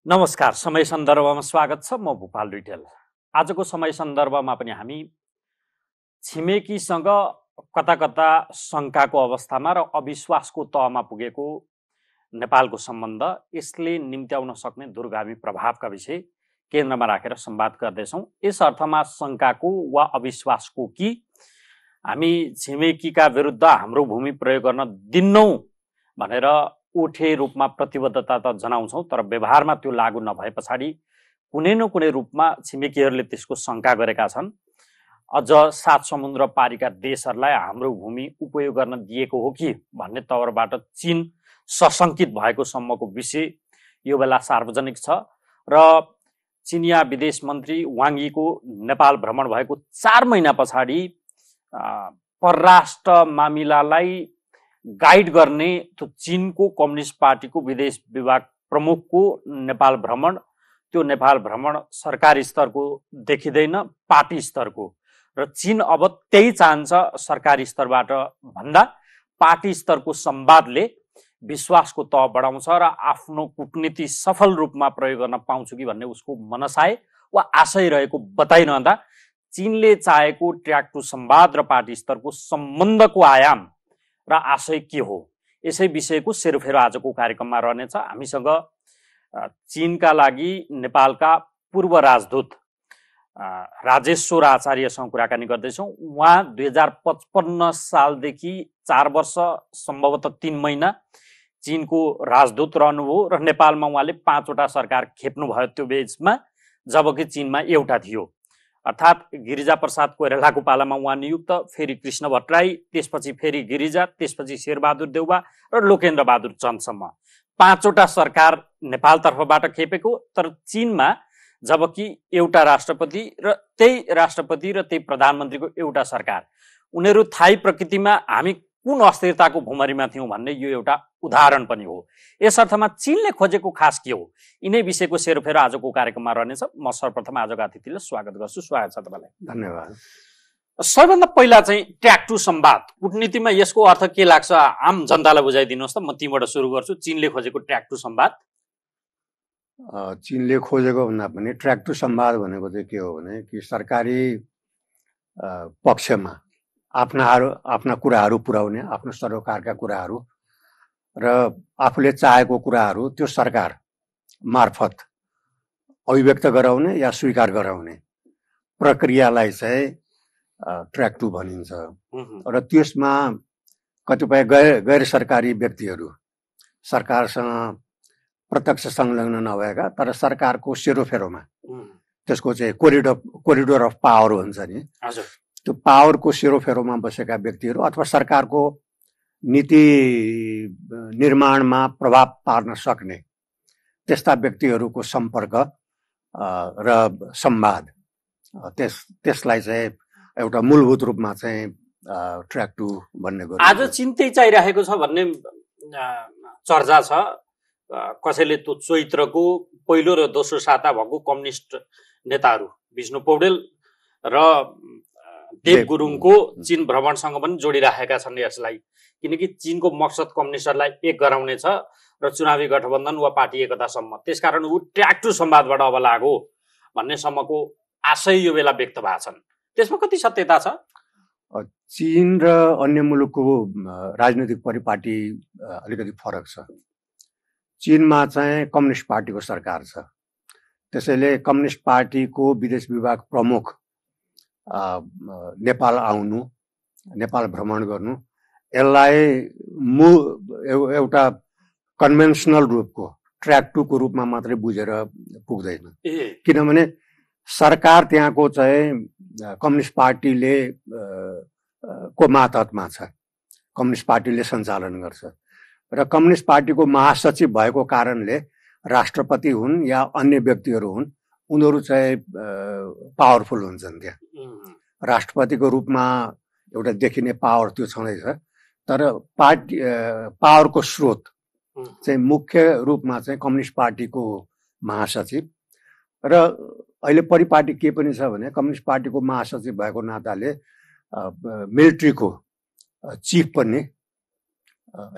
नमस्कार। समय सन्दर्भमा स्वागत छ। म भूपाल रिटेल। आजको समय सन्दर्भमा पनि हामी छिमेकीसँग कता कता शङ्काको अवस्थामा र अविश्वासको तहमा पुगेको नेपालको सम्बन्ध, यसले निम्त्याउन सक्ने दूरगामी प्रभावका विषय केन्द्रमा राखेर संवाद गर्दैछौँ। यस अर्थमा शङ्काको वा अविश्वासको कि हामी छिमेकीका विरुद्ध हाम्रो भूमि प्रयोग गर्न दिन्नौँ भनेर उठे रूपमा प्रतिबद्धता त जनाउँछौँ, तर व्यवहारमा त्यो लागू नभए पछाडि कुनै न कुनै रूपमा छिमेकीहरूले त्यसको शङ्का गरेका छन्। अझ सात समुद्र पारीका देशहरूलाई हाम्रो भूमि उपयोग गर्न दिएको हो कि भन्ने तवरबाट चीन सशङ्कित भएको सम्मको विषय यो बेला सार्वजनिक छ र चिनिया विदेश मन्त्री वाङ यीको नेपाल भ्रमण भएको 4 महिना पछाडि परराष्ट्र मामिलालाई गाइड गर्ने त्यो चीनको कम्युनिस्ट पार्टीको विदेश विभाग प्रमुखको नेपाल भ्रमण, त्यो नेपाल भ्रमण सरकारी स्तरको देखिँदैन, पार्टी स्तरको, र चीन अब त्यही चाहन्छ सरकारी स्तरबाट भन्दा पार्टी स्तरको संवादले विश्वासको तह बढाउँछ र आफ्नो कूटनीति सफल रूपमा प्रयोग गर्न पाउँछु कि भन्ने उसको मनसाय वा आशय रहेको बताइरहँदा चीनले चाहेको ट्र्याक टु संवाद र पार्टी स्तरको सम्बन्धको आयाम र आशय के हो, यसै विषयको सेरोफेरो आजको कार्यक्रममा रहनेछ। हामीसँग चीनका लागि नेपालका पूर्व राजदूत राजेश्वर आचार्यसँग कुराकानी गर्दैछौँ। उहाँ 2055 सालदेखि 4 वर्ष सम्भवतः 3 महिना चीनको राजदूत रहनुभयो र नेपालमा उहाँले 5 वटा सरकार खेप्नुभयो त्यो बेचमा, जबकि चीनमा एउटा थियो। अर्थात् गिरिजा प्रसाद कोइरालाको पालामा उहाँ नियुक्त, फेरि कृष्ण भट्टराई, त्यसपछि फेरि गिरिजा, त्यसपछि शेरबहादुर देउवा र लोकेन्द्र बहादुर चन्दसम्म 5 वटा सरकार नेपाल तर्फबाट खेपेको। तर चीनमा जबकि एउटा राष्ट्रपति र त्यही प्रधानमन्त्रीको एउटा सरकार, उनीहरू थाई प्रकृतिमा हामी कुन अस्थिरताको भुमरीमा थियौँ भन्ने यो एउटा उदाहरण पनि हो। यस अर्थमा चीनले खोजेको खास के हो, यिनै विषयको सेरोफेरो आजको कार्यक्रममा रहनेछ। म सर्वप्रथम आजको अतिथिलाई स्वागत गर्छु। स्वागत छ तपाईँलाई। धन्यवाद। सबैभन्दा पहिला चाहिँ ट्र्याक टु संवाद, कूटनीतिमा यसको अर्थ के लाग्छ आम जनतालाई बुझाइदिनुहोस् त। म तीबाट सुरु गर्छु। चीनले खोजेको ट्र्याक टु संवाद। चीनले खोजेको भन्दा पनि ट्र्याक टु संवाद भनेको चाहिँ के हो भने कि सरकारी पक्षमा आफ्ना कुराहरू पुर्याउने, आफ्नो सरोकारका कुराहरू र आफूले चाहेको कुराहरू त्यो सरकार मार्फत अभिव्यक्त गराउने या स्वीकार गराउने प्रक्रियालाई चाहिँ ट्र्याक टु भनिन्छ। र त्यसमा कतिपय गैर सरकारी व्यक्तिहरू, सरकारसँग प्रत्यक्ष संलग्न नभएका तर सरकारको सेरोफेरोमा, त्यसको चाहिँ कोरिडोर अफ पावर हुन्छ नि, त्यो पावरको सेरोफेरोमा बसेका व्यक्तिहरू अथवा सरकारको नीति निर्माणमा प्रभाव पार्न सक्ने त्यस्ता व्यक्तिहरूको सम्पर्क र संवाद, त्यसलाई चाहिँ एउटा मूलभूत रूपमा चाहिँ ट्र्याक टु भन्ने गर्छ। आज चीन त्यही चाहिरहेको छ भन्ने चर्चा छ। कसैले त्यो चैत्रको पहिलो र दोस्रो साता भएको कम्युनिस्ट नेताहरू विष्णु पौडेल र देव गुरुङको चीन भ्रमणसँग पनि जोडिराखेका छन् यसलाई, किनकि चीनको मकसद कम्युनिस्टहरूलाई एक गराउने छ र चुनावी गठबन्धन वा पार्टी एकतासम्म। त्यसकारण ऊ ट्र्याक टु संवादबाट अब लाग्यो भन्ने सम्मको आशय यो बेला व्यक्त भएका छन्। त्यसमा कति सत्यता छ? चीन र अन्य मुलुकको राजनैतिक परिपाटी अलिकति फरक छ। चीनमा चाहिँ कम्युनिस्ट पार्टीको सरकार छ, त्यसैले कम्युनिस्ट पार्टीको विदेश विभाग प्रमुख नेपाल आउनु, नेपाल भ्रमण गर्नु, यसलाई एउटा कन्भेन्सनल रूपको ट्र्याक टु को रूपमा मात्रै बुझेर पुग्दैन। किनभने सरकार त्यहाँको चाहिँ कम्युनिस्ट पार्टीले को मातहतमा छ, कम्युनिस्ट पार्टीले सञ्चालन गर्छ र कम्युनिस्ट पार्टीको महासचिव भएको कारणले राष्ट्रपति हुन् या अन्य व्यक्तिहरू हुन्, उनीहरू चाहिँ पावरफुल हुन्छन्। त्यहाँ राष्ट्रपतिको रूपमा एउटा देखिने पावर त्यो छँदैछ, तर पावरको स्रोत चाहिँ मुख्य रूपमा चाहिँ कम्युनिस्ट पार्टीको महासचिव। र अहिले परिपाटी के पनि छ भने कम्युनिस्ट पार्टीको महासचिव भएको नाताले मिलिट्रीको चिफ पनि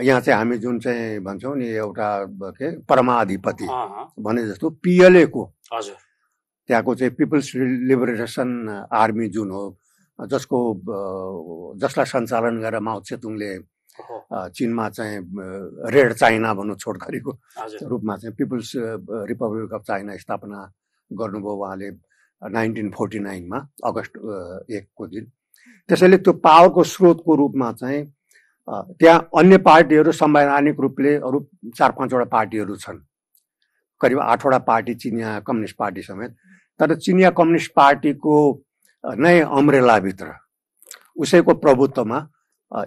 यहाँ चाहिँ हामी जुन चाहिँ भन्छौँ नि एउटा के परमाधिपति भने जस्तो PLA को हजुर त्यहाँको चाहिँ पिपल्स लिबरेसन आर्मी जुन हो जसलाई सञ्चालन गरेर माओ त्से-तुङले चीनमा चाहिँ रेड चाइना भन्नु छोडखरीको रूपमा चाहिँ पिपल्स रिपब्लिक अफ चाइना स्थापना गर्नुभयो उहाँले 1949 मा अगस्त 1 को दिन। त्यसैले त्यो पावरको स्रोतको रूपमा चाहिँ त्यहाँ अन्य पार्टीहरू संवैधानिक रूपले अरू 4-5 वटा पार्टीहरू छन्, करिब 8 वटा पार्टी चिनिया कम्युनिस्ट पार्टी समेत। तर चिनिया कम्युनिस्ट पार्टीको नै अम्ब्रेलाभित्र उसैको प्रभुत्वमा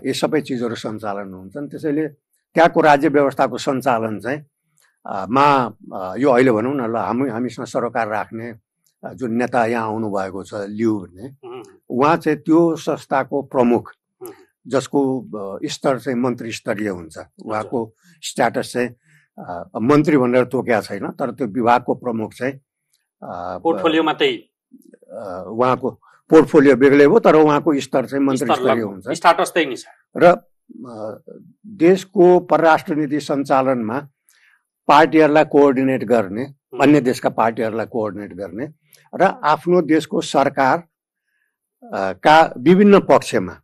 यी सबै चिजहरू सञ्चालन हुन्छन्। त्यसैले त्यहाँको राज्य व्यवस्थाको सञ्चालन चाहिँ यो अहिले भनौँ न ल हामीसँग सरोकार राख्ने जुन नेता यहाँ आउनु भएको छ लिउ भन्ने, उहाँ चाहिँ त्यो संस्थाको प्रमुख जसको स्तर चाहिँ मन्त्री स्तरीय हुन्छ। उहाँको स्ट्याटस चाहिँ मन्त्री भनेर तोकेका छैन, तर त्यो विभागको प्रमुख चाहिँ पोर्टफोलियो मात्रै उहाँको पोर्टफोलियो बेग्लै हो, तर उहाँको स्तर चाहिँ मन्त्री स्तरीय हुन्छ। स्टाटस त्यही नै छ। र देशको परराष्ट्र नीति सञ्चालनमा पार्टीहरूलाई कोअर्डिनेट गर्ने, अन्य देशका पार्टीहरूलाई कोअर्डिनेट गर्ने र आफ्नो देशको सरकार का विभिन्न पक्षमा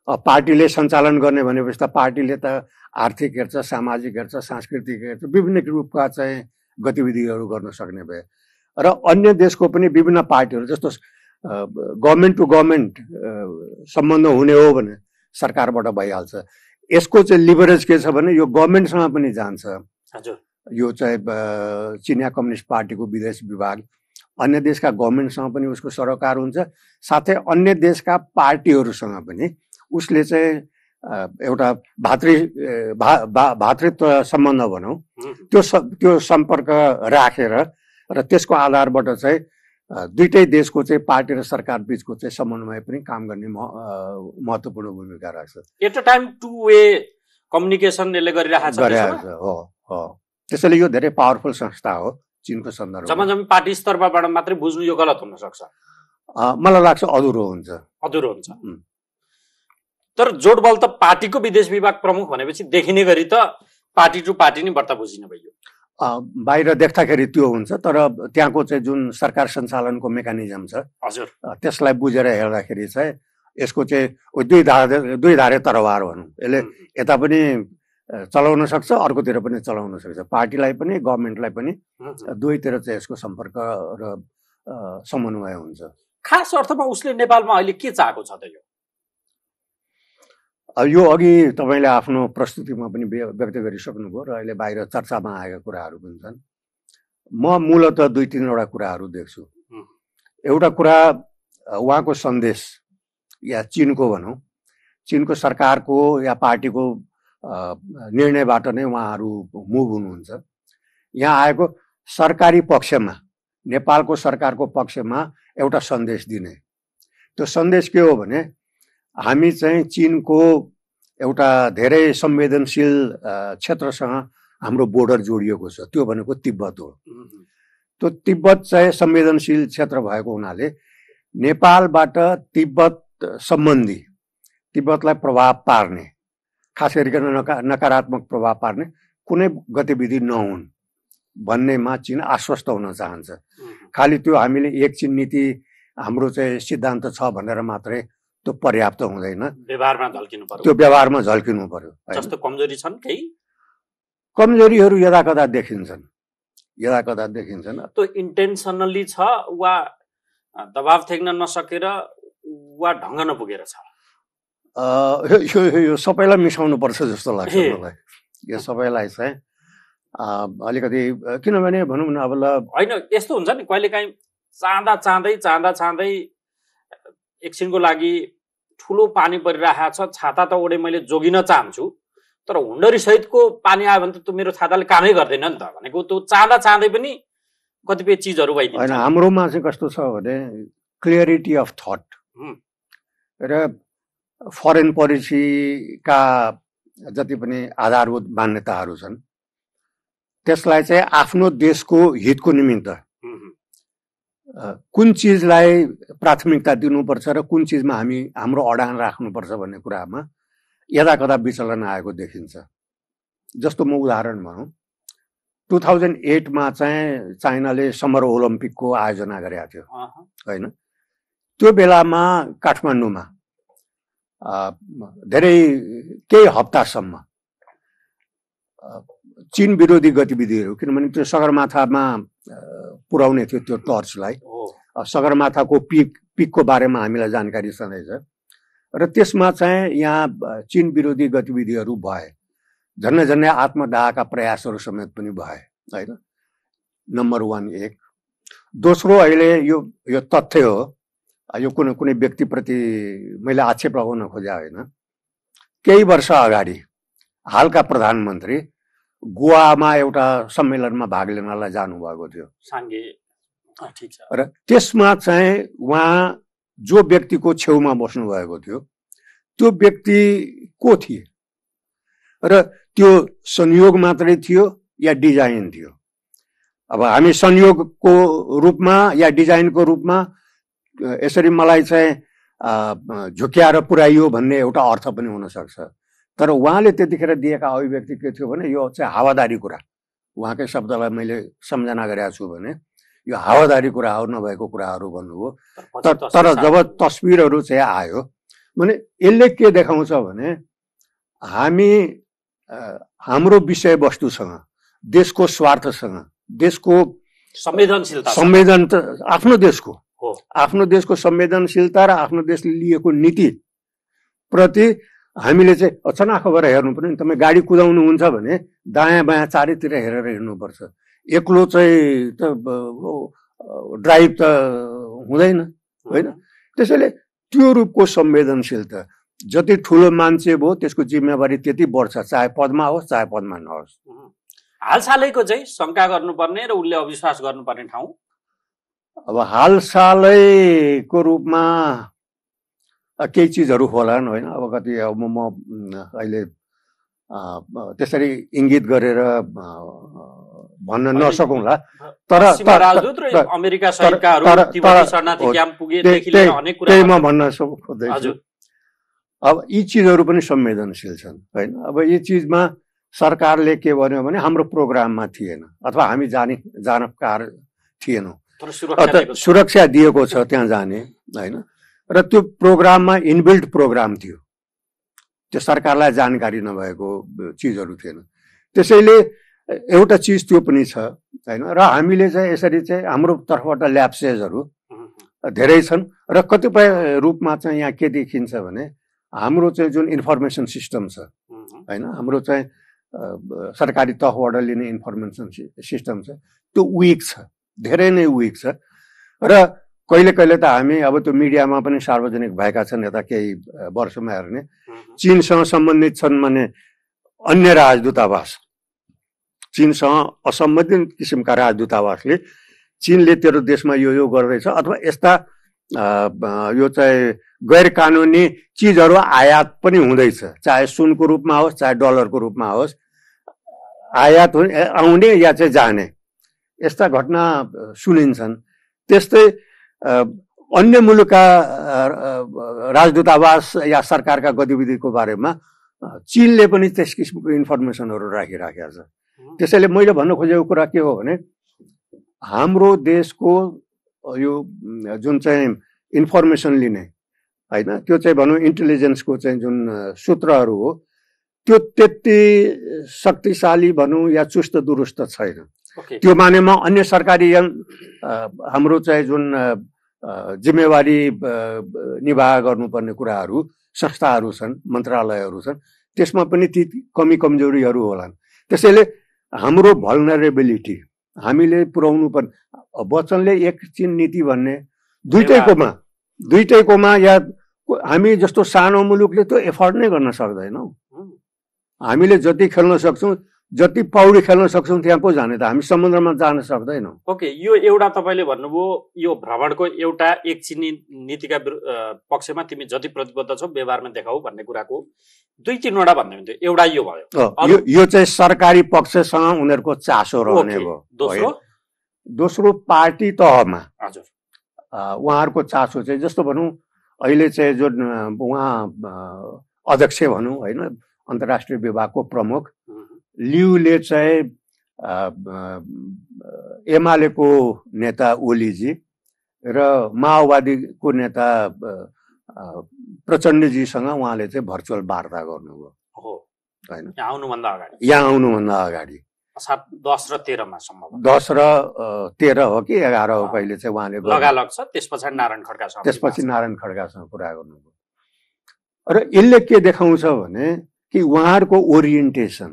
पार्टीले सञ्चालन गर्ने भनेपछि त पार्टीले त आर्थिक हेर्छ, सामाजिक हेर्छ, सांस्कृतिक हेर्छ, विभिन्न रूपका चाहिँ गतिविधिहरू गर्न सक्ने भए र अन्य देशको पनि विभिन्न पार्टीहरू जस्तो गभर्मेन्ट टु गभर्मेन्ट सम्बन्ध हुने हो भने सरकारबाट भइहाल्छ। यसको चाहिँ लिभरेज के छ भने यो गभर्मेन्टसँग पनि जान्छ। यो चाहिँ चिनिया कम्युनिस्ट पार्टीको विदेश विभाग अन्य देशका गभर्मेन्टसँग पनि उसको सरोकार हुन्छ, साथै अन्य देशका पार्टीहरूसँग पनि उसले चाहिँ एउटा भातृत्व सम्बन्ध भनौँ त्यो सम्पर्क राखेर र त्यसको आधारबाट चाहिँ दुईटै देशको चाहिँ पार्टी र सरकार बीचको चाहिँ समन्वय पनि काम गर्ने महत्त्वपूर्ण भूमिका राख्छ। At a time two way communication यसले गरिरहेको छ। हो, त्यसैले यो धेरै पावरफुल संस्था हो चीनको सन्दर्भमा। जम्मा पार्टी स्तरबाट मात्रै बुझ्नु यो गलत हुन सक्छ। मलाई लाग्छ अधुरो हुन्छ। तर जोडबल त पार्टीको विदेश विभाग प्रमुख भनेपछि देखिने गरी त पार्टी टु पार्टी नै बढ्ता बुझिन भयो। बाहिर देख्दाखेरि त्यो हुन्छ, तर त्यहाँको चाहिँ जुन सरकार सञ्चालनको मेकानिजम छ हजुर त्यसलाई बुझेर हेर्दाखेरि चाहिँ यसको चाहिँ दुई धारे तरवार भनौँ, यसले यता पनि चलाउन सक्छ, अर्कोतिर पनि चलाउन सक्छ। पार्टीलाई पनि गभर्मेन्टलाई पनि दुवैतिर चाहिँ यसको सम्पर्क र समन्वय हुन्छ। खास अर्थमा उसले नेपालमा अहिले के चाहेको छ त? यो अघि तपाईँले आफ्नो प्रस्तुतिमा पनि व्यक्त गरिसक्नुभयो र अहिले बाहिर चर्चामा आएका कुराहरू पनि छन्। म मूलतः 2-3 वटा कुराहरू देख्छु। एउटा कुरा उहाँको सन्देश या चीनको भनौँ, चीनको सरकारको या पार्टीको निर्णयबाट नै उहाँहरू मुभ हुनुहुन्छ। यहाँ आएको सरकारी पक्षमा, नेपालको सरकारको पक्षमा एउटा सन्देश दिने। त्यो सन्देश के हो भने हामी चाहिँ चीनको एउटा धेरै संवेदनशील क्षेत्रसँग हाम्रो बोर्डर जोडिएको छ, त्यो भनेको तिब्बत हो। त्यो तिब्बत चाहिँ संवेदनशील क्षेत्र भएको हुनाले नेपालबाट तिब्बत सम्बन्धी, तिब्बतलाई प्रभाव पार्ने, खास गरिकन नकारात्मक प्रभाव पार्ने कुनै गतिविधि नहुन् भन्नेमा चीन आश्वस्त हुन चाहन्छ। खालि त्यो हामीले एक चीन नीति हाम्रो चाहिँ सिद्धान्त छ भनेर मात्रै त्यो पर्याप्त हुँदैन, व्यवहारमा झल्किनु पर्यो। त्यो व्यवहारमा झल्किनु पर्यो। जस्तो कमजोरी छन्, केही कमजोरीहरू यदाकदा देखिन्छन्। त्यो इन्टेन्सनली छ वा दबाव थेक्न नसकेर वा ढङ्ग नपुगेर छ? यो सबैलाई मिसाउनु पर्छ जस्तो लाग्छ मलाई। यो सबैलाई चाहिँ अलिकति, किनभने भनौँ न अब ल होइन, यस्तो हुन्छ नि कहिलेकाहीँ चाँदै एकछिनको लागि ठुलो पानी परिरहेको छ, छाता त ओडे मैले जोगिन चाहन्छु, तर हुन्डरी सहितको पानी आयो भने त त्यो मेरो छाताले कामै गर्दैन नि त। भनेको त्यो चाँदै पनि कतिपय चिजहरू भइदिन्छ। होइन, हाम्रोमा चाहिँ कस्तो छ भने क्लियरिटी अफ थट र फरेन पोलिसीका जति पनि आधारभूत मान्यताहरू छन् त्यसलाई चाहिँ आफ्नो देशको हितको निमित्त कुन चिजलाई प्राथमिकता दिनुपर्छ र कुन चिजमा हामी हाम्रो अडान राख्नुपर्छ भन्ने कुरामा यदाकदा विचलन आएको देखिन्छ। जस्तो म उदाहरण भनौँ, 2008 मा चाहिँ चाइनाले समर ओलम्पिकको आयोजना गरेको थियो होइन। त्यो बेलामा काठमाडौँमा धेरै केही हप्तासम्म चीन विरोधी गतिविधिहरू, किनभने त्यो सगरमाथामा पुर्याउने थियो त्यो टर्चलाई, सगरमाथाको पिकको बारेमा हामीलाई जानकारी छँदैछ र त्यसमा चाहिँ यहाँ चीन विरोधी गतिविधिहरू भए, झन्डै झन्डै आत्मदाहका प्रयासहरू समेत पनि भए होइन। नम्बर 1 एक। दोस्रो, अहिले यो तथ्य हो, यो कुनै व्यक्तिप्रति मैले आक्षेप लगाउन खोजे होइन। केही वर्ष अगाडि हालका प्रधानमन्त्री गोवामा एउटा सम्मेलनमा भाग लिनलाई जानुभएको थियो र त्यसमा चाहिँ उहाँ जो व्यक्तिको छेउमा बस्नु भएको थियो त्यो व्यक्ति को थिए र त्यो संयोग मात्रै थियो या डिजाइन थियो? अब हामी संयोगको रूपमा या डिजाइनको रूपमा यसरी मलाई चाहिँ झुक्याएर पुर्याइयो भन्ने एउटा अर्थ पनि हुन सक्छ। तर उहाँले त्यतिखेर दिएका अभिव्यक्ति के थियो भने यो चाहिँ हावादारी कुरा, उहाँकै शब्दलाई मैले सम्झना गरेको छु भने यो हावादारी कुराहरू नभएको कुराहरू भन्नुभयो। तर जब तस्बिरहरू चाहिँ आयो भने यसले के देखाउँछ भने हामी हाम्रो विषयवस्तुसँग, देशको स्वार्थसँग, देशको संवेदनशीलता, आफ्नो देशको संवेदनशीलता र आफ्नो देशले लिएको नीति प्रति हामीले चाहिँ अचानक खबर हेर्नु पर्यो नि। तपाईँ गाडी कुदाउनु हुन्छ भने दायाँ बायाँ चारैतिर हेरेर हिँड्नुपर्छ। एक्लो चाहिँ त ड्राइभ त हुँदैन होइन। त्यसैले त्यो रूपको संवेदनशीलता, जति ठुलो मान्छे भयो त्यसको जिम्मेवारी त्यति बढ्छ, चाहे पदमा होस् चाहे पदमा नहोस्। हालसालैको चाहिँ शङ्का गर्नुपर्ने र उसले अविश्वास गर्नुपर्ने ठाउँ? अब हालसालैको रूपमा केही चिजहरू होलान् होइन। अब कति अब म अहिले त्यसरी इङ्गित गरेर भन्न नसकौँला, तर त्यही म भन्न खोज्दैछु। अब यी चिजहरू पनि संवेदनशील छन् होइन। अब यी चिजमा सरकारले के भन्यो भने हाम्रो प्रोग्राममा थिएन अथवा हामी जानकार थिएनौँ, सुरक्षा दिएको छ त्यहाँ जाने होइन। र त्यो प्रोग्राममा इनबिल्ट प्रोग्राम थियो, त्यो सरकारलाई जानकारी नभएको चिजहरू थिएन। त्यसैले एउटा चिज त्यो पनि छ होइन। र हामीले चाहिँ यसरी चाहिँ हाम्रो तर्फबाट ल्याप्सेसहरू धेरै छन् र कतिपय रूपमा चाहिँ यहाँ के देखिन्छ भने हाम्रो चाहिँ जुन इन्फर्मेसन सिस्टम छ होइन, हाम्रो चाहिँ सरकारी तहबाट लिने इन्फर्मेसन सिस्टम छ त्यो विक छ, धेरै नै विक छ। र कहिले कहिले त हामी अब त्यो मिडियामा पनि सार्वजनिक भएका छन् यता केही वर्षमा हेर्ने, चीनसँग सम्बन्धित छन् भने अन्य राजदूतावास, चीनसँग असम्बन्धित किसिमका राजदूतावासले चीनले तेरो देशमा यो गर्दैछ अथवा यस्ता यो चाहिँ गैर कानुनी चिजहरू आयात पनि हुँदैछ, चाहे सुनको रूपमा होस् चाहे डलरको रूपमा होस्, आयात आउने या चाहिँ जाने, यस्ता घटना सुनिन्छन्। त्यस्तै अन्य मुलुकका राजदूतावास या सरकारका गतिविधिको बारेमा चीनले पनि त्यस किसिमको इन्फर्मेसनहरू राखिराखेको छ। त्यसैले मैले भन्न खोजेको कुरा के हो भने हाम्रो देशको यो जुन चाहिँ इन्फर्मेसन लिने होइन, त्यो चाहिँ भनौँ इन्टेलिजेन्सको चाहिँ जुन सूत्रहरू हो त्यो त्यति शक्तिशाली भनौँ या चुस्त दुरुस्त छैन। त्यो मानेमा अन्य सरकारी हाम्रो चाहिँ जुन जिम्मेवारी निर्वाह गर्नुपर्ने कुराहरू, संस्थाहरू छन्, मन्त्रालयहरू छन्, त्यसमा पनि ती कमी कमजोरीहरू होलान्। त्यसैले हाम्रो भल्नरेबिलिटी हामीले पुर्याउनु पर्ने, बच्चनले एक चीन नीति भन्ने दुइटैकोमा या हामी जस्तो सानो मुलुकले त्यो एफोर्ड नै गर्न सक्दैनौँ। हामीले जति खेल्न सक्छौँ, जति पौडी खेल्न सक्छौँ त्यहाँ पो जाने त, हामी समुद्रमा जान सक्दैनौँ। ओके, यो एउटा तपाईँले भन्नुभयो यो भ्रमणको एउटा एक चिनी नीतिका पक्षमा तिमी जति प्रतिबद्ध छौ व्यवहारमा देखाऊ भन्ने कुराको 2-3वटा भन्ने हुन्थ्यो, एउटा यो भयो। यो चाहिँ सरकारी पक्षसँग उनीहरूको चासो रहने भयो। दोस्रो पार्टी तहमा हजुर उहाँहरूको चासो चाहिँ जस्तो भनौँ अहिले चाहिँ जुन उहाँ अध्यक्ष भनौँ होइन, अन्तर्राष्ट्रिय विभागको प्रमुख, लियुले चाहिँ एमालेको नेता ओलीजी र माओवादीको नेता प्रचण्डजीसँग उहाँले चाहिँ भर्चुअल वार्ता गर्नुभयो होइन, यहाँ आउनुभन्दा अगाडि 10 र 13 मा सम्भव 10 र 13 हो कि 11 हो कहिले चाहिँ उहाँले लगालग छ। त्यसपछि नारायण खड्कासँग कुरा गर्नुभयो। र यसले के देखाउँछ भने कि उहाँहरूको ओरिएन्टेसन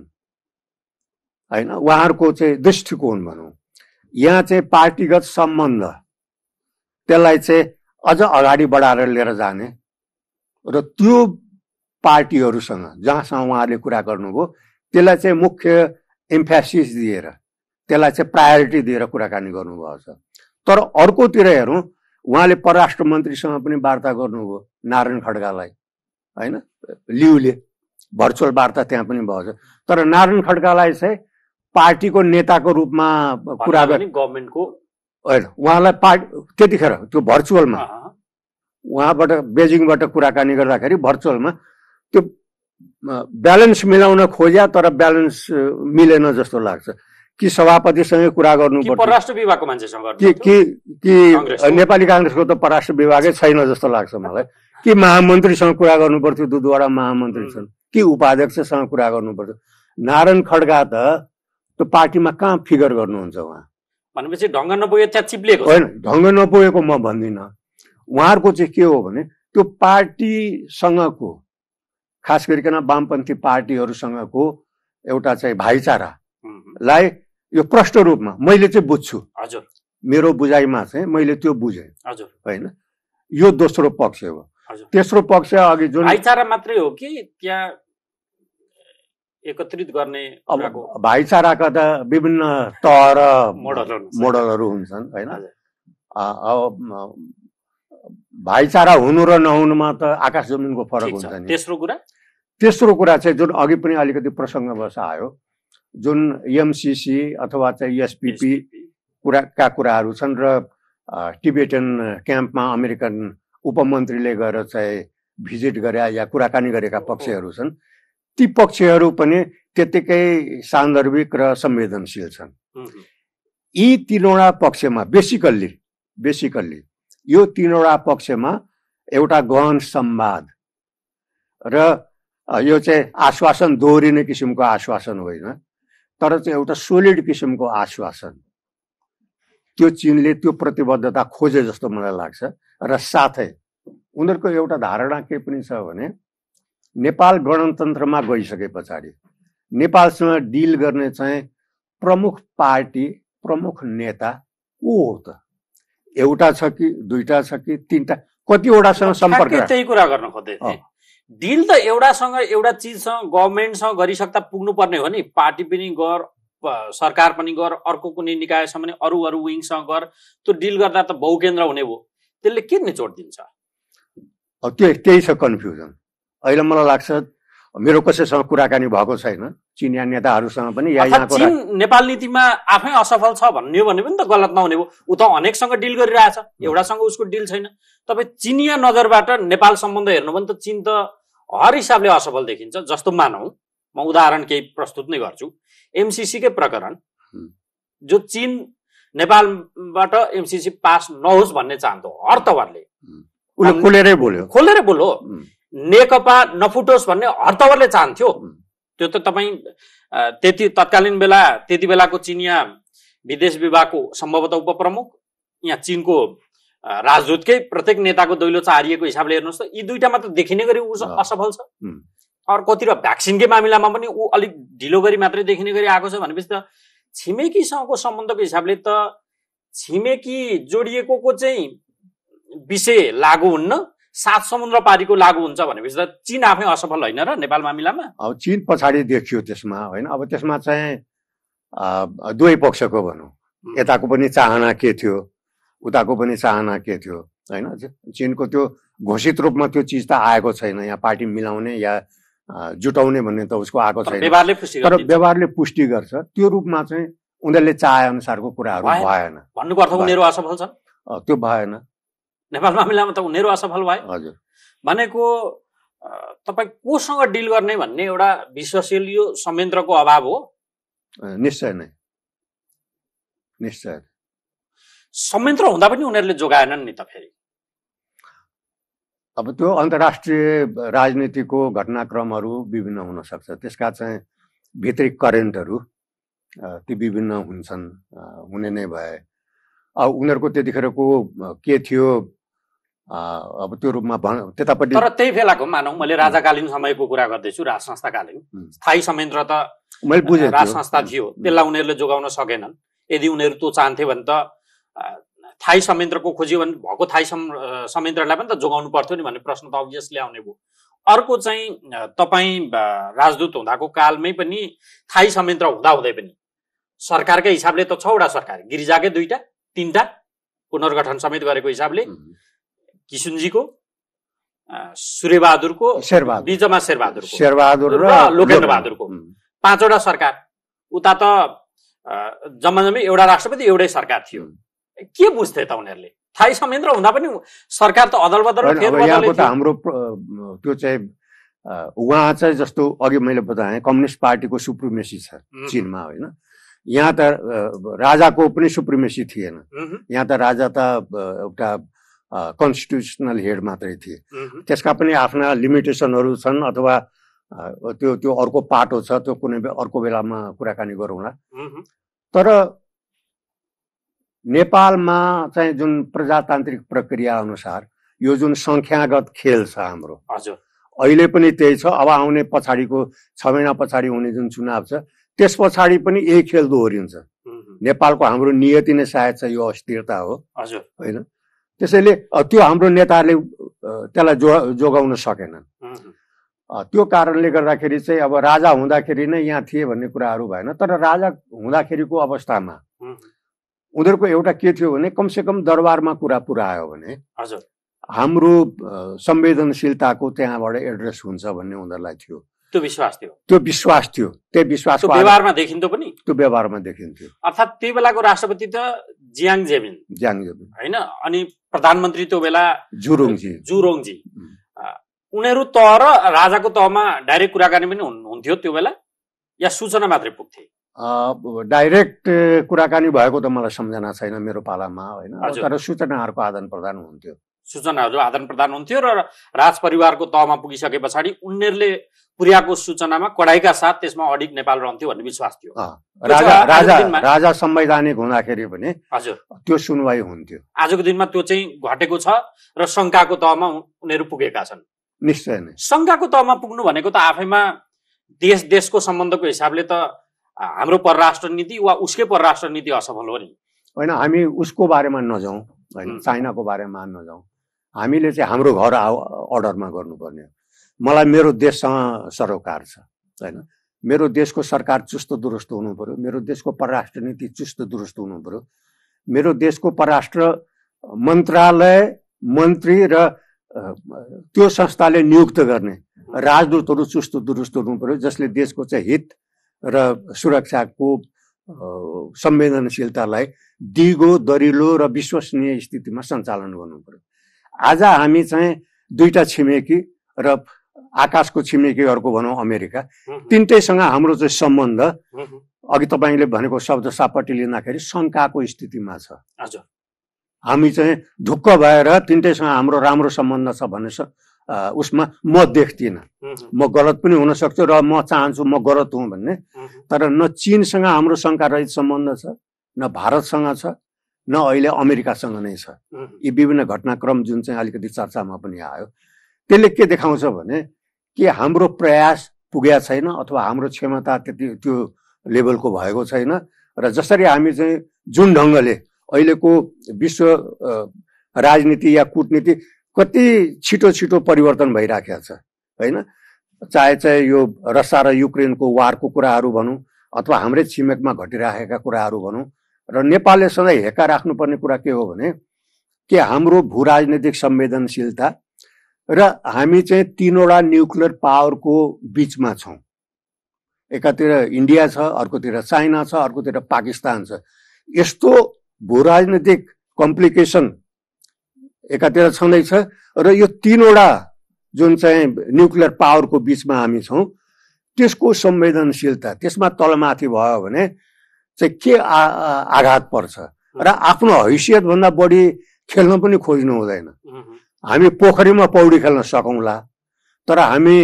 होइन, उहाँहरूको चाहिँ दृष्टिकोण भनौँ, यहाँ चाहिँ पार्टीगत सम्बन्ध त्यसलाई चाहिँ अझ अगाडि बढाएर लिएर जाने र त्यो पार्टीहरूसँग जहाँसँग उहाँले कुरा गर्नुभयो त्यसलाई चाहिँ मुख्य एम्फेसिस दिएर त्यसलाई चाहिँ प्रायोरिटी दिएर कुराकानी गर्नुभएको छ। तर अर्कोतिर हेरौँ, उहाँले परराष्ट्र मन्त्रीसँग पनि वार्ता गर्नुभयो नारायण खड्कालाई होइन, लियुले भर्चुअल वार्ता त्यहाँ पनि भएको छ। तर नारायण खड्कालाई चाहिँ पार्टीको नेताको रूपमा कुरा गर्ने गभर्मेन्टको होइन, उहाँलाई त्यतिखेर त्यो भर्चुअलमा उहाँबाट बेजिङबाट कुराकानी गर्दाखेरि भर्चुअलमा त्यो ब्यालेन्स मिलाउन खोज्या तर ब्यालेन्स मिलेन जस्तो लाग्छ। कि सभापतिसँग कुरा गर्नु पर्छ, परराष्ट्र विभागको मान्छेसँग कि नेपाली काङ्ग्रेसको त परराष्ट्र विभागै छैन जस्तो लाग्छ मलाई। कि महामन्त्रीसँग कुरा गर्नु पर्थ्यो, दुईवटा महामन्त्री छन्, कि उपाध्यक्षसँग कुरा गर्नुपर्छ। नारायण खड्का त त्यो पार्टीमा कहाँ फिगर गर्नुहुन्छ उहाँ? भनेपछि ढङ्ग नपुगेको त्यहाँ चिप्लिएको होइन, ढङ्ग नपुगेको म भन्दिनँ। उहाँहरूको चाहिँ के हो भने त्यो पार्टीसँगको खास गरिकन वामपन्थी पार्टीहरूसँगको एउटा चाहिँ भाइचारालाई यो प्रष्ट रूपमा मैले चाहिँ बुझ्छु। हजुर, मेरो बुझाइमा चाहिँ मैले त्यो बुझेँ। हजुर, होइन, यो दोस्रो पक्ष हो। तेस्रो पक्ष अघि जुन भाइचारा मात्रै हो कि त्यहाँ एकत्रित गर्ने भाइचाराका त विभिन्न तह र मोडलहरू हुन्छन् होइन। अब भाइचारा हुनु र नहुनुमा त आकाश जमिनको फरक हुन्छ नि। तेस्रो कुरा चाहिँ जुन अघि पनि अलिकति प्रसङ्गवश आयो, जुन एमसिसी अथवा चाहिँ एसपिपी कुराहरू छन् र टिबेटन क्याम्पमा अमेरिकन उपमन्त्रीले गएर चाहिँ भिजिट गरे या कुराकानी गरेका पक्षहरू छन्, ती पक्षहरू पनि त्यत्तिकै सान्दर्भिक र संवेदनशील छन्। यी तीनवटा पक्षमा बेसिकल्ली यो तीनवटा पक्षमा एउटा गहन संवाद र यो चाहिँ आश्वासन दोहोरिने किसिमको आश्वासन होइन, तर चाहिँ एउटा सोलिड किसिमको आश्वासन, त्यो चीनले त्यो प्रतिबद्धता खोजे जस्तो मलाई लाग्छ। र साथै उनीहरूको एउटा धारणा के पनि छ भने नेपाल गणतन्त्रमा गइसके पछाडि नेपालसँग डिल गर्ने चाहिँ प्रमुख पार्टी प्रमुख नेता को हो त? एउटा छ कि दुईटा छ कि तीनटा, कतिवटासँग सम्पर्क? त्यही कुरा गर्न खोज्दै थिएँ। डिल त एउटासँग एउटा चिजसँग गभर्मेन्टसँग गरिसक्दा पुग्नु पर्ने हो नि। पार्टी पनि गर, सरकार पनि गर, अर्को कुनै निकायसँग पनि अरू विङसँग गर। त्यो डिल गर्दा त बहुकेन्द्र हुने भयो, त्यसले के निचोड दिन्छ? त्यही छ कन्फ्युजन। अहिले मलाई लाग्छ मेरो कसैसँग कुराकानी भएको छैन, चिनिया नेताहरूसँग पनि या यहाँको चीन नेपाल नीतिमा आफै असफल छ भन्ने भने पनि त गलत नहुने भयो। ऊ त अनेकसँग डिल गरिरहेछ, एउटासँग उसको डिल छैन। तपाईँ चिनिया नजरबाट नेपाल सम्बन्ध हेर्नु भने त चीन त हर हिसाबले असफल देखिन्छ जस्तो मानौँ। म उदाहरण केही प्रस्तुत नै गर्छु। एमसिसीकै प्रकरण, जो चीन नेपालबाट एमसिसी पास नहोस् भन्ने चाहन्थ्यो हर तवरले, खोलेरै बोल्यो। नेकपा नफुटोस् भन्ने हर तवरले चाहन्थ्यो। त्यो त तपाईँ तत्कालीन त्यति बेलाको चिनिया विदेश विभागको सम्भवतः उपप्रमुख, यहाँ चीनको राजदूतकै प्रत्येक नेताको दैलो चारिएको हिसाबले हेर्नुहोस् त, यी दुईटामा त देखिने गरी ऊ असफल छ। अर्कोतिर भ्याक्सिनकै मामिलामा पनि ऊ अलिक ढिलो गरी मात्रै देखिने गरी आएको छ। भनेपछि त छिमेकीसँगको सम्बन्धको हिसाबले त छिमेकी जोडिएको चाहिँ विषय लागू हुन्न, 7 समुद्र पारीको लागू हुन्छ भनेपछि त चीन आफै असफल होइन र नेपाल मामिलामा? अब चीन पछाडि देखियो त्यसमा होइन। अब त्यसमा चाहिँ दुवै पक्षको भनौँ, यताको पनि चाहना के थियो, उताको पनि चाहना के थियो होइन। चीनको त्यो घोषित रूपमा त्यो चिज त आएको छैन, यहाँ पार्टी मिलाउने या जुटाउने भन्ने त उसको आएको छैन, तर व्यवहारले पुष्टि गर्छ। त्यो रूपमा चाहिँ उनीहरूले चाहे अनुसारको कुराहरू भएन। भन्नुको अर्थ उनीहरू असफल छन्? त्यो भएन। नेपाल मामिलामा त उनीहरू असफल भए। हजुर, भनेको तपाईँ कोसँग डिल गर्ने भन्ने एउटा विश्वसनीय संयन्त्रको अभाव हो। निश्चय नै, निश्चय। संयन्त्र हुँदा पनि उनीहरूले जोगाएनन् नि त फेरि। अब त्यो अन्तर्राष्ट्रिय राजनीतिको घटनाक्रमहरू विभिन्न हुन सक्छ, त्यसका चाहिँ भित्री करेन्टहरू ती विभिन्न हुन्छन्, हुने नै भए। अब उनीहरूको त्यतिखेरको के थियो अब त्यो रूपमा त्यतापट्टि। तर त्यही बेलाको मानौ मैले राजाकालीन समयको कुरा गर्दैछु, राज संस्थाकालीन स्थायी संयन्त्र त मैले बुझेँ राज संस्था थियो, त्यसलाई उनीहरूले जोगाउन सकेनन्। यदि उनीहरू त्यो चाहन्थे भने त थाई संयन्त्रको खोज्यो भने भएको थाई संयन्त्रलाई पनि त जोगाउनु पर्थ्यो नि भन्ने प्रश्न त अभियसली आउने भयो। अर्को चाहिँ तपाईँ राजदूत हुँदाको कालमै पनि थाई संयन्त्र हुँदाहुँदै पनि सरकारकै हिसाबले त 6 वटा सरकार, गिरिजाकै 2टा 3टा पुनर्गठन समेत गरेको हिसाबले किसुनजीको, सूर्यबहादुरको, बिचमा शेरबहादुर र लोकेन्द्र बहादुरको 5 वटा सरकार। उता त जम्मै एउटा राष्ट्रपति एउटै सरकार थियो। के बुझ्थे त उनीहरूले? थाई संयन्त्र हुँदा पनि सरकार त अदल-बदल यहाँको त हाम्रो त्यो चाहिँ उहाँ चाहिँ जस्तो अघि मैले बताएँ कम्युनिस्ट पार्टीको सुप्रिमेसी छ चीनमा, होइन? यहाँ त राजाको पनि सुप्रिमेसी थिएन। यहाँ त राजा त एउटा कन्स्टिट्युसनल हेड मात्रै थिए। त्यसका पनि आफ्ना लिमिटेसनहरू छन्, अथवा त्यो अर्को पाटो छ, त्यो कुनै अर्को बेलामा कुराकानी गरौँला। तर नेपालमा चाहिँ जुन प्रजातान्त्रिक प्रक्रिया अनुसार यो जुन संख्यागत खेल छ हाम्रो, अहिले पनि त्यही छ। अब आउने पछाडिको 6 महिना पछाडि हुने जुन चुनाव छ त्यस पछाडि पनि यही खेल दोहोरिन्छ। नेपालको हाम्रो नियति नै सायद चाहिँ यो अस्थिरता हो, होइन? त्यसैले त्यो हाम्रो नेताहरूले त्यसलाई जोगाउन सकेनन्। त्यो कारणले गर्दाखेरि चाहिँ अब राजा हुँदाखेरि नै यहाँ थिए भन्ने कुराहरू भएन। तर राजा हुँदाखेरिको अवस्थामा उनीहरूको एउटा के थियो भने कमसेकम दरबारमा कुरा पुऱ्यायो भने हाम्रो संवेदनशीलताको त्यहाँबाट एड्रेस हुन्छ भन्ने उनीहरूलाई थियो। त्यो विश्वास थियो। त्यही विश्वास व्यवहारमा देखिन्थ्यो पनि। त्यो व्यवहारमा देखिन्थ्यो। अर्थात् त्यही बेलाको राष्ट्रपति त जियाङ जेमिन, होइन? अनि प्रधानमन्त्री त्यो बेला जुरोङजी। उनीहरू तह र राजाको तहमा डाइरेक्ट कुराकानी पनि हुन्थ्यो त्यो बेला, या सूचना मात्रै पुग्थे? डाइरेक्ट कुराकानी भएको त मलाई सम्झना छैन मेरो पालामा, होइन? तर सूचनाहरूको आदान प्रदान हुन्थ्यो। सूचनाहरू आदान प्रदान हुन्थ्यो र राज परिवारको तहमा पुगिसके पछाडि उनीहरूले पुर्याएको सूचनामा कडाइका साथ त्यसमा अडिग नेपाल रहन्थ्यो भन्ने विश्वास थियो। राजा संवैधानिक हुँदाखेरि पनि त्यो सुनवाई हुन्थ्यो। आजको दिनमा त्यो चाहिँ घटेको छ र शङ्काको तहमा उनीहरू पुगेका छन्। निश्चय नै शङ्काको तहमा पुग्नु भनेको त आफैमा देशको सम्बन्धको हिसाबले त हाम्रो परराष्ट्र नीति वा उसकै परराष्ट्र नीति असफल हो नि, होइन? हामी उसको बारेमा नजाउँ, होइन? चाइनाको बारेमा नजाउँ। हामीले चाहिँ हाम्रो घर अर्डरमा गर्नुपर्ने हो। मलाई मेरो देशसँग सरोकार छ, होइन? मेरो देशको सरकार चुस्त दुरुस्त हुनु पर्यो, मेरो देशको परराष्ट्र नीति चुस्त दुरुस्त हुनु पर्यो, मेरो देशको परराष्ट्र मन्त्रालय मन्त्री र त्यो संस्थाले नियुक्त गर्ने राजदूतहरू चुस्त दुरुस्त हुनु पर्यो, जसले देशको चाहिँ हित र सुरक्षाको संवेदनशीलतालाई दिगो दरिलो र विश्वसनीय स्थितिमा सञ्चालन गर्नु पर्यो। आज हामी चाहिँ 2टा छिमेकी र आकाशको छिमेकीहरूको भनौँ अमेरिका, तिनटैसँग हाम्रो चाहिँ सम्बन्ध अघि तपाईँले भनेको शब्द सापट्टि लिँदाखेरि शङ्काको स्थितिमा छ। हामी चाहिँ ढुक्क भएर तिनटैसँग हाम्रो राम्रो सम्बन्ध छ भन्ने उसमा म देख्दिनँ। म गलत पनि हुन सक्छु र म चाहन्छु म गलत हुँ भन्ने, तर न चीनसँग हाम्रो शङ्का रहित सम्बन्ध छ, न भारतसँग छ, न अहिले अमेरिकासँग नै छ। यी विभिन्न घटनाक्रम जुन चाहिँ अलिकति चर्चामा पनि आयो, त्यसले के देखाउँछ भने कि हाम्रो प्रयास पुगेको छैन अथवा हाम्रो क्षमता त्यति त्यो लेभलको भएको छैन, र जसरी हामी चाहिँ जुन ढङ्गले अहिलेको विश्व राजनीति या कूटनीति कति छिटो छिटो परिवर्तन भइराखेको छ, होइन? चाहे यो रसिया र युक्रेनको वारको कुराहरू भनौँ अथवा हाम्रै छिमेकमा घटिराखेका कुराहरू भनौँ, र नेपालले सधैँ हेक्का राख्नुपर्ने कुरा के हो भने कि हाम्रो भू राजनीतिक संवेदनशीलता र हामी चाहिँ 3वटा न्युक्लियर पावरको बिचमा छौँ। एकातिर इन्डिया छ, अर्कोतिर चाइना छ, अर्कोतिर पाकिस्तान छ। यस्तो भू राजनीतिक कम्प्लिकेसन एकातिर छँदैछ र यो 3वटा जुन चाहिँ न्युक्लियर पावरको बिचमा हामी छौँ त्यसको संवेदनशीलता त्यसमा तलमाथि भयो भने चाहिँ के आघात पर्छ र आफ्नो हैसियतभन्दा बढी खेल्न पनि खोज्नु हुँदैन। हामी पोखरीमा पौडी खेल्न सकौँला तर हामी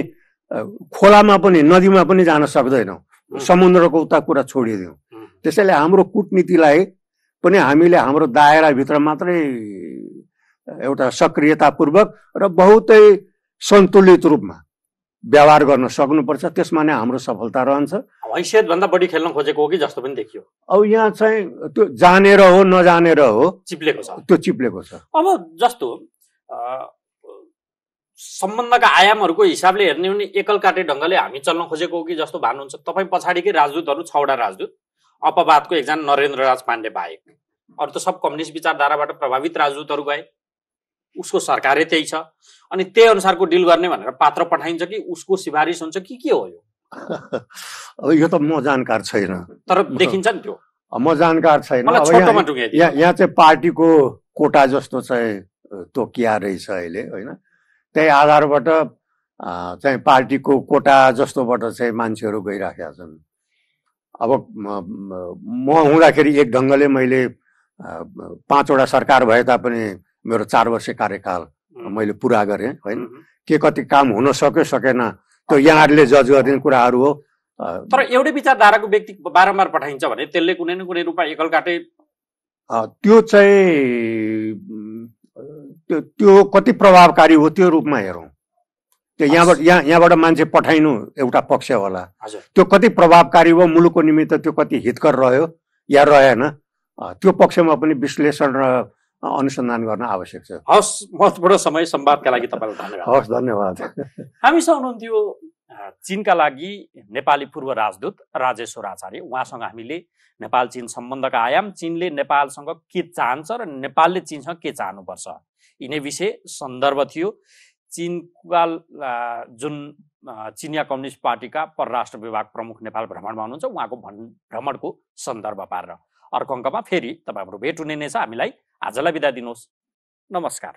खोलामा पनि नदीमा पनि जान सक्दैनौँ, समुद्रको उता कुरा छोडिदिउँ। त्यसैले हाम्रो कूटनीतिलाई पनि हामीले हाम्रो दायराभित्र मात्रै एउटा सक्रियतापूर्वक र बहुतै सन्तुलित रूपमा व्यवहार गर्न सक्नुपर्छ। त्यसमा नै हाम्रो सफलता रहन्छ। हैसियत भन्दा बढी खेल्न खोजेको हो कि जस्तो पनि देखियो। अब यहाँ चाहिँ त्यो जानेर हो नजानेर हो चिप्लेको छ, त्यो चिप्लेको छ। अब जस्तो सम्बन्धका आयामहरूको हिसाबले हेर्ने हो भने एकल काटे ढङ्गले हामी चल्न खोजेको हो कि जस्तो भन्नुहुन्छ। तपाईँ पछाडिकै राजदूतहरू 6 वटा राजदूत, अपवादको एकजना नरेन्द्र राज पाण्डे बाहेक अरू त सब कम्युनिस्ट विचारधाराबाट प्रभावित राजदूतहरू गए। उसको सरकारै त्यही छ अनि त्यही अनुसारको डिल गर्ने भनेर पात्र पठाइन्छ कि उसको सिफारिस हुन्छ कि के हो यो? अब यो त म जानकार छैन, तर देखिन्छ नि त्यो। म जानकार छैन। यहाँ चाहिँ पार्टीको कोटा जस्तो चाहिँ तोकिया रहेछ अहिले होइन, त्यही आधारबाट चाहिँ पार्टीको कोटा जस्तोबाट चाहिँ मान्छेहरू गइराखेका छन्। अब म हुँदाखेरि एक ढङ्गले मैले 5 वटा सरकार भए तापनि मेरो 4 वर्ष कार्यकाल मैले पुरा गरेँ होइन। के कति काम हुन सक्यो सकेन त्यो यहाँहरूले जज गर्ने कुराहरू हो। तर एउटै विचारधाराको व्यक्ति बारम्बार पठाइन्छ भने त्यसले कुनै न कुनै रूपमा एकल काटे त्यो चाहिँ त्यो कति प्रभावकारी हो त्यो रूपमा हेरौँ। त्यो यहाँबाट मान्छे पठाइनु एउटा पक्ष होला, त्यो कति प्रभावकारी हो, मुलुकको निमित्त त्यो कति हितकर रह्यो या रहेन, त्यो पक्षमा पनि विश्लेषण र अनुसन्धान गर्न आवश्यक छ। हस्, महत्त्वपूर्ण समय संवादका लागि तपाईँलाई धन्यवाद। हस्, धन्यवाद। हामीसँग हुनुहुन्थ्यो चीनका लागि नेपाली पूर्व राजदूत राजेश्वर आचार्य। उहाँसँग हामीले नेपाल चीन सम्बन्धका आयाम, चीनले नेपालसँग के चाहन्छ र नेपालले चीनसँग के चाहनुपर्छ यिनै विषय सन्दर्भ थियो। चीनका जुन चिनिया कम्युनिस्ट पार्टीका परराष्ट्र विभाग प्रमुख नेपाल भ्रमणमा हुनुहुन्छ, उहाँको भ्रमणको सन्दर्भ पारेर अर्को अङ्कमा फेरि तपाईँहरू भेट हुने नै छ। हामीलाई आजलाई बिदा दिनुहोस्। नमस्कार।